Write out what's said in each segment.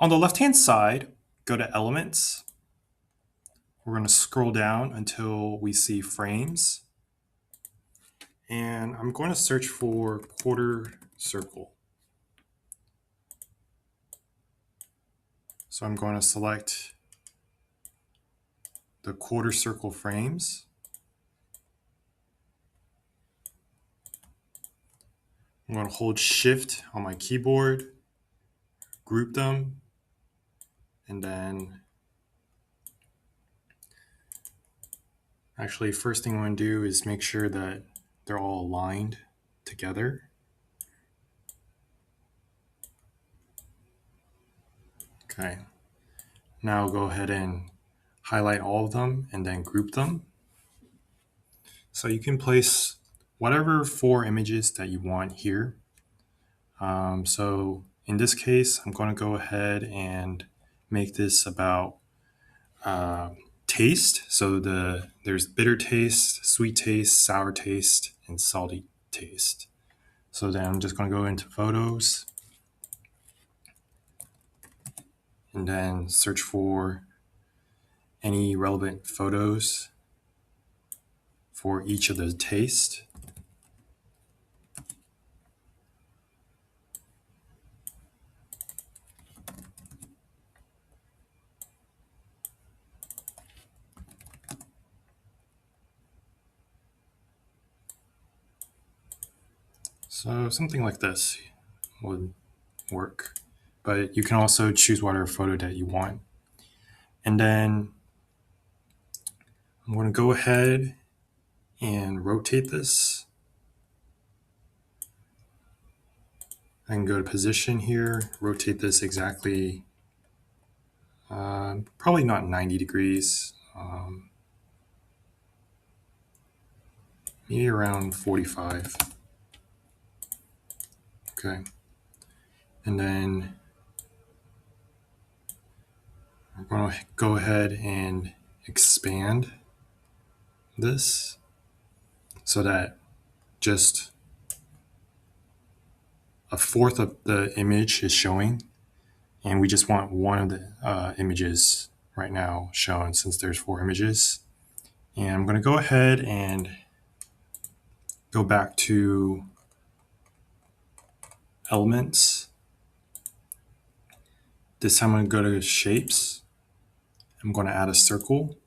On the left-hand side, go to Elements. We're going to scroll down until we see Frames. And I'm going to search for quarter circle. So I'm going to select the quarter circle frames. I'm going to hold Shift on my keyboard, group them, and then actually first thing I'm going to do is make sure that they're all aligned together. Okay. Now go ahead and highlight all of them and then group them. So you can place whatever 4 images that you want here. So in this case, I'm going to go ahead and make this about taste. So there's bitter taste, sweet taste, sour taste, and salty taste. So then I'm just going to go into photos and then search for any relevant photos for each of the taste. So something like this would work, but you can also choose whatever photo that you want. And then I'm going to go ahead and rotate this. I can go to position here, rotate this exactly, probably not 90 degrees, maybe around 45. Okay. And then I'm going to go ahead and expand this so that just a fourth of the image is showing. And we just want one of the images right now shown since there's 4 images. And I'm going to go ahead and go back to Elements. This time I'm going to go to Shapes. I'm going to add a circle.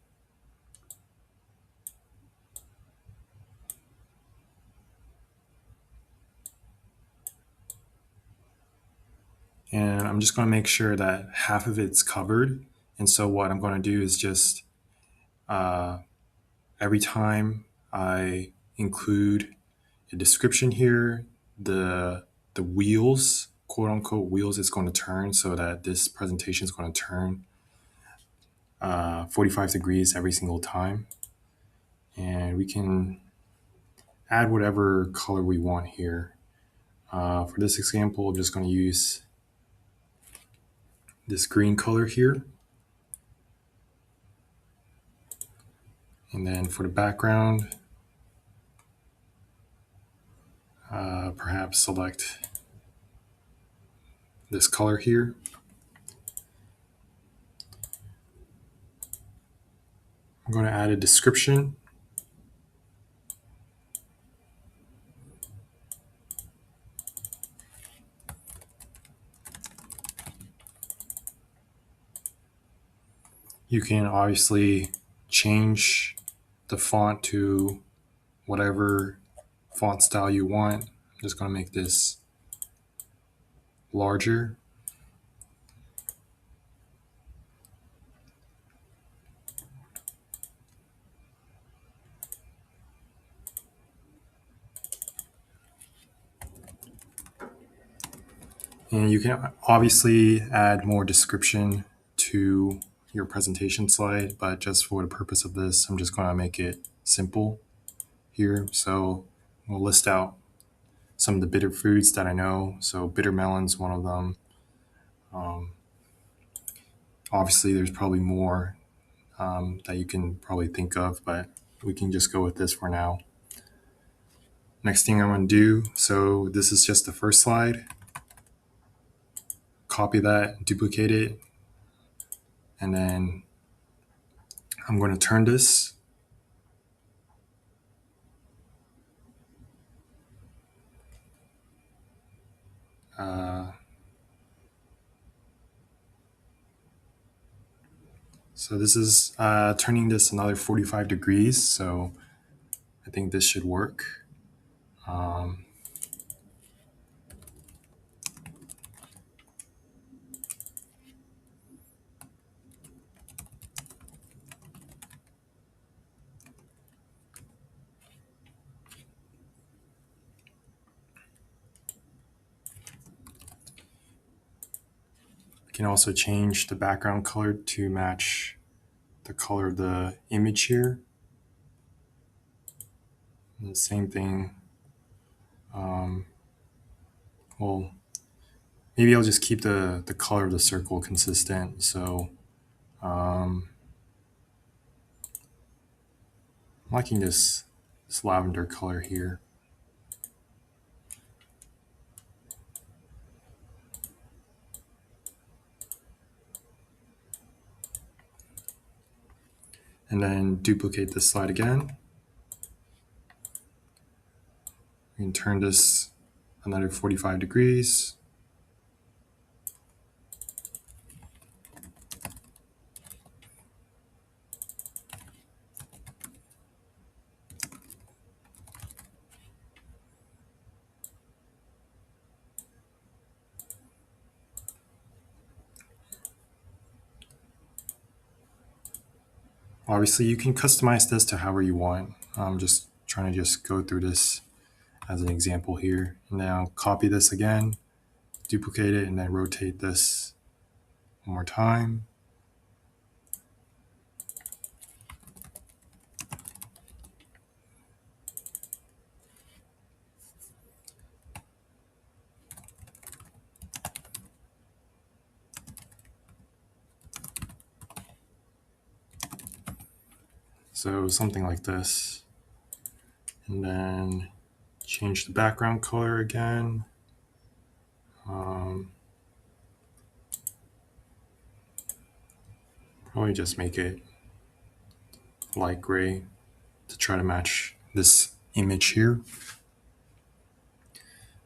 And I'm just going to make sure that half of it's covered. And so what I'm going to do is just every time I include a description here, the wheels, quote unquote wheels, is going to turn so that this presentation is going to turn 45 degrees every single time. And we can add whatever color we want here. For this example, I'm just going to use this green color here. And then for the background, perhaps select this color here. I'm going to add a description. You can obviously change the font to whatever font style you want. I'm just going to make this larger. And you can obviously add more description to your presentation slide, but just for the purpose of this, I'm just going to make it simple here. So we'll list out some of the bitter foods that I know. So bitter melon's one of them. Obviously, there's probably more that you can probably think of, but we can just go with this for now. Next thing I'm going to do, so this is just the first slide. copy that, duplicate it, and then I'm going to turn this. So this is turning this another 45 degrees. So I think this should work. I can also change the background color to match the color of the image here. And the same thing. Well, maybe I'll just keep the color of the circle consistent. So I'm liking this lavender color here. And then duplicate this slide again. We can turn this another 45 degrees. Obviously, you can customize this to however you want. I'm just trying to go through this as an example here. Now copy this again, duplicate it, and then rotate this one more time. So something like this. And then change the background color again. Probably just make it light gray to try to match this image here.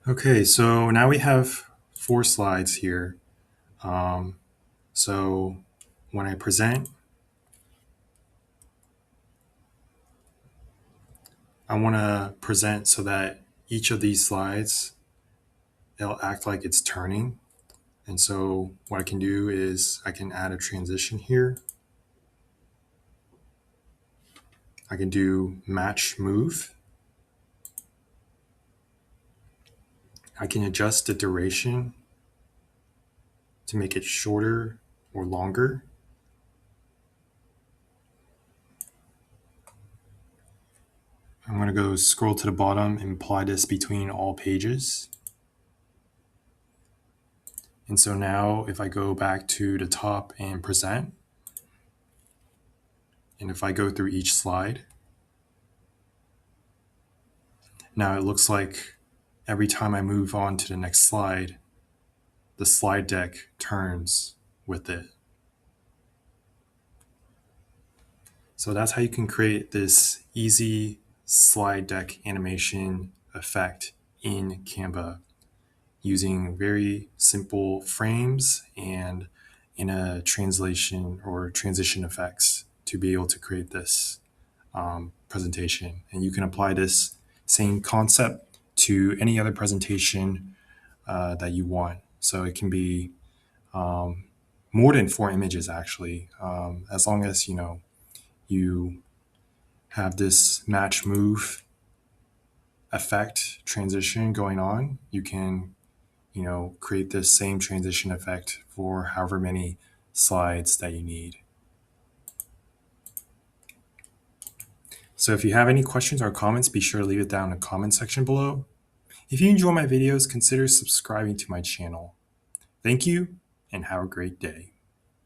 Okay, so now we have 4 slides here. So when I present, I want to present so that each of these slides, it'll act like it's turning. And so what I can do is I can add a transition here. I can do match move. I can adjust the duration to make it shorter or longer. I'm going to go scroll to the bottom and apply this between all pages. And so now if I go back to the top and present, and if I go through each slide, now it looks like every time I move on to the next slide, the slide deck turns with it. So that's how you can create this easy slide deck animation effect in Canva using very simple frames and in a translation or transition effects to be able to create this presentation. And you can apply this same concept to any other presentation that you want. So it can be more than 4 images actually, as long as you have this match move effect transition going on. You can create this same transition effect for however many slides that you need. So if you have any questions or comments, be sure to leave it down in the comment section below. If you enjoy my videos, consider subscribing to my channel. Thank you and have a great day.